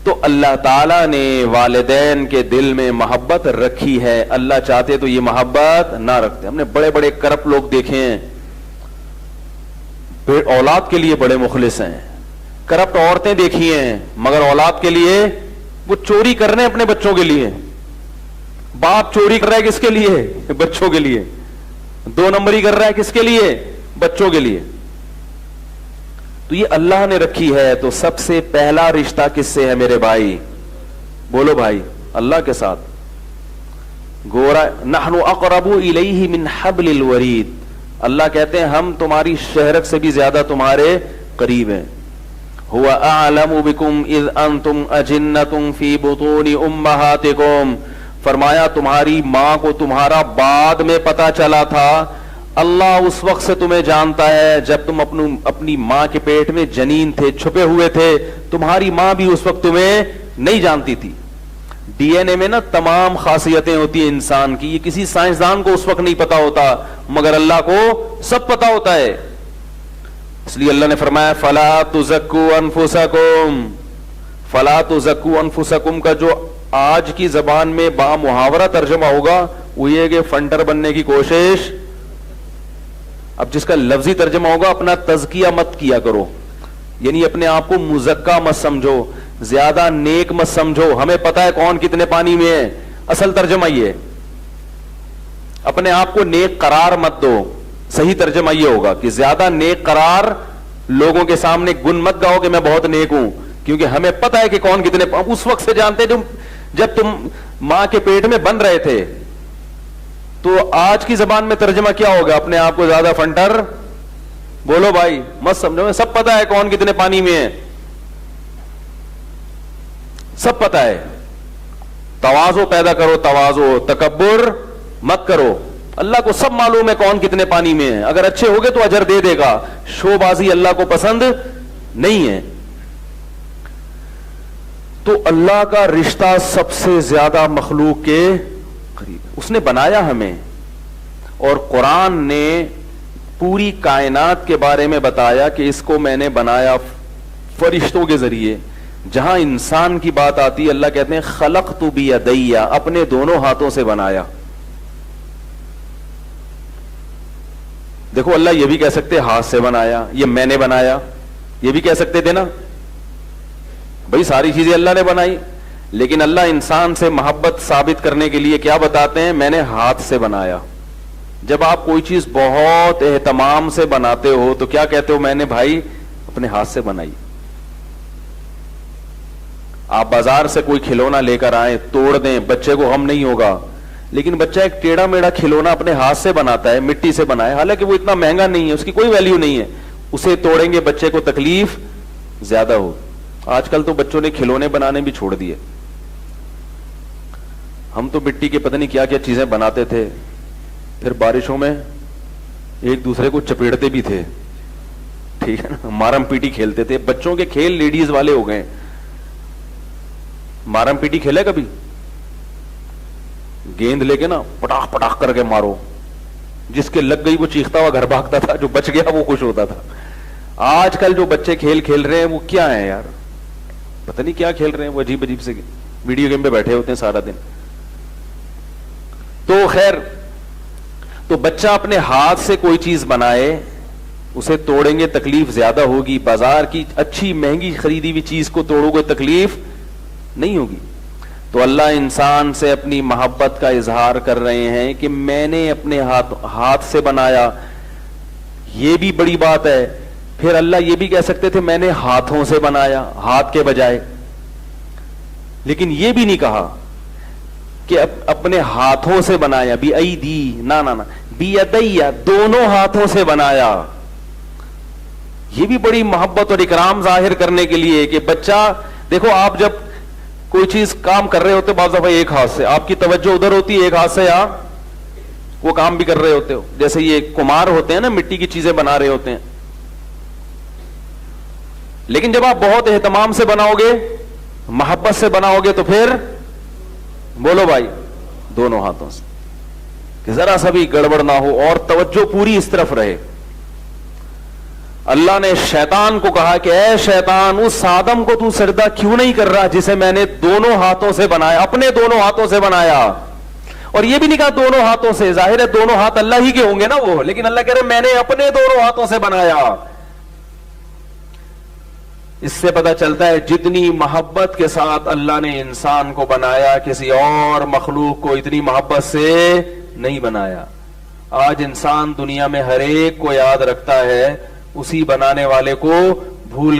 تو اللہ تعالیٰ نے والدین کے دل میں محبت رکھی ہے. اللہ چاہتے تو یہ محبت نہ رکھتے. ہم نے بڑے بڑے کرپٹ لوگ دیکھے ہیں, اولاد کے لیے بڑے مخلص ہیں. کرپٹ عورتیں دیکھی ہیں مگر اولاد کے لیے وہ چوری کر رہے ہیں اپنے بچوں کے لیے. باپ چوری کر رہا ہے کس کے لیے؟ بچوں کے لیے. 2 نمبری کر رہا ہے کس کے لیے؟ بچوں کے لیے. تو یہ اللہ نے رکھی ہے. تو سب سے پہلا رشتہ کس سے ہے میرے بھائی؟ بولو بھائی, اللہ کے ساتھ. گورا نحن اقرب الیہ من حبل الورید. اللہ کہتے ہیں ہم تمہاری شہرک سے بھی زیادہ تمہارے قریب ہیں. هو اعلم بكم اذ انتم اجنۃ فی بطون امہاتکم. فرمایا تمہاری ماں کو تمہارا بعد میں پتا چلا تھا. اللہ اس وقت سے تمہیں جانتا ہے جب تم اپنی ماں کے پیٹ میں جنین تھے, چھپے ہوئے تھے. تمہاری ماں بھی اس وقت تمہیں نہیں جانتی تھی. ڈی این اے میں نا تمام خاصیتیں ہوتی ہیں انسان کی. یہ کسی سائنسدان کو اس وقت نہیں پتا ہوتا مگر اللہ کو سب پتا ہوتا ہے. اس لیے اللہ نے فرمایا فلا تزکوا انفسکم. فلا تزکوا انفسکم کا جو آج کی زبان میں با محاورہ ترجمہ ہوگا وہ یہ کہ فنٹر بننے کی کوشش. اب جس کا لفظی ترجمہ ہوگا اپنا تزکیہ مت کیا کرو, یعنی اپنے آپ کو مزکا مت سمجھو, زیادہ نیک مت سمجھو. ہمیں پتا ہے کون کتنے پانی میں ہے. اصل ترجمہ یہ, اپنے آپ کو نیک قرار مت دو. صحیح ترجمہ یہ ہوگا کہ زیادہ نیک قرار لوگوں کے سامنے گن مت گاؤ کہ میں بہت نیک ہوں, کیونکہ ہمیں پتا ہے کہ کون کتنے. اس وقت سے جانتے جب تم ماں کے پیٹ میں بن رہے تھے. تو آج کی زبان میں ترجمہ کیا ہوگا؟ اپنے آپ کو زیادہ فنٹر بولو بھائی مت سمجھو. سب پتا ہے کون کتنے پانی میں ہے, سب پتا ہے. تواضع پیدا کرو, تواضع, تکبر مت کرو. اللہ کو سب معلوم ہے کون کتنے پانی میں ہے. اگر اچھے ہوگے تو اجر دے دے گا. شو بازی اللہ کو پسند نہیں ہے. تو اللہ کا رشتہ سب سے زیادہ مخلوق کے قریب. اس نے بنایا ہمیں, اور قرآن نے پوری کائنات کے بارے میں بتایا کہ اس کو میں نے بنایا فرشتوں کے ذریعے. جہاں انسان کی بات آتی اللہ کہتے ہیں خلقت بیدی, اپنے دونوں ہاتھوں سے بنایا. دیکھو اللہ یہ بھی کہہ سکتے ہاتھ سے بنایا, یہ میں نے بنایا, یہ بھی کہہ سکتے تھے نا بھائی ساری چیزیں اللہ نے بنائی. لیکن اللہ انسان سے محبت ثابت کرنے کے لیے کیا بتاتے ہیں؟ میں نے ہاتھ سے بنایا. جب آپ کوئی چیز بہت اہتمام سے بناتے ہو تو کیا کہتے ہو؟ میں نے بھائی اپنے ہاتھ سے بنائی. آپ بازار سے کوئی کھلونا لے کر آئیں, توڑ دیں, بچے کو غم نہیں ہوگا. لیکن بچہ ایک ٹیڑھا میڑھا کھلونا اپنے ہاتھ سے بناتا ہے, مٹی سے بنایا, حالانکہ وہ اتنا مہنگا نہیں ہے, اس کی کوئی ویلیو نہیں ہے. اسے توڑیں گے بچے کو تکلیف زیادہ ہو. آج کل تو بچوں نے کھلونے بنانے بھی چھوڑ دیے. ہم تو مٹی کے پتہ نہیں کیا کیا چیزیں بناتے تھے, پھر بارشوں میں ایک دوسرے کو چپیڑتے بھی تھے, ٹھیک ہے نا, مارم پیٹی کھیلتے تھے. بچوں کے کھیل لیڈیز والے ہو گئے. مارم پیٹی کھیلے کبھی؟ گیند لے کے نا پٹاخ پٹاخ کر کے مارو, جس کے لگ گئی وہ چیختا ہوا گھر بھاگتا تھا, جو بچ گیا وہ خوش ہوتا تھا. آج کل جو بچے کھیل کھیل رہے ہیں وہ کیا ہے یار, پتہ نہیں کیا کھیل رہے ہیں. وہ عجیب عجیب سے ویڈیو گیم پہ بیٹھے ہوتے ہیں سارا دن. تو خیر, تو بچہ اپنے ہاتھ سے کوئی چیز بنائے, اسے توڑیں گے تکلیف زیادہ ہوگی. بازار کی اچھی مہنگی خریدی ہوئی چیز کو توڑو گے تکلیف نہیں ہوگی. تو اللہ انسان سے اپنی محبت کا اظہار کر رہے ہیں کہ میں نے اپنے ہاتھ سے بنایا. یہ بھی بڑی بات ہے. پھر اللہ یہ بھی کہہ سکتے تھے میں نے ہاتھوں سے بنایا, ہاتھ کے بجائے, لیکن یہ بھی نہیں کہا کہ اپنے ہاتھوں سے بنایا. بی ایدی, نا نا نا, بی یدیا, دونوں ہاتھوں سے بنایا. یہ بھی بڑی محبت اور اکرام ظاہر کرنے کے لیے کہ بچہ دیکھو, آپ جب کوئی چیز کام کر رہے ہوتے بعض دفعہ ایک ہاتھ سے آپ کی توجہ ادھر ہوتی ہے, ایک ہاتھ سے آپ وہ کام بھی کر رہے ہوتے ہو. جیسے یہ کمار ہوتے ہیں نا, مٹی کی چیزیں بنا رہے ہوتے ہیں. لیکن جب آپ بہت اہتمام سے بناؤ گے, محبت سے بناؤ گے, تو پھر بولو بھائی دونوں ہاتھوں سے, کہ ذرا سا بھی گڑبڑ نہ ہو اور توجہ پوری اس طرف رہے. اللہ نے شیطان کو کہا کہ اے شیطان، اس آدم کو تو سجدہ کیوں نہیں کر رہا جسے میں نے دونوں ہاتھوں سے بنایا، اپنے دونوں ہاتھوں سے بنایا؟ اور یہ بھی نہیں کہا دونوں ہاتھوں سے، ظاہر ہے دونوں ہاتھ اللہ ہی کے ہوں گے نا وہ، لیکن اللہ کہہ رہے میں نے اپنے دونوں ہاتھوں سے بنایا۔ اس سے پتہ چلتا ہے جتنی محبت کے ساتھ اللہ نے انسان کو بنایا، کسی اور مخلوق کو اتنی محبت سے نہیں بنایا۔ آج انسان دنیا میں ہر ایک کو یاد رکھتا ہے، اسی بنانے والے کو بھول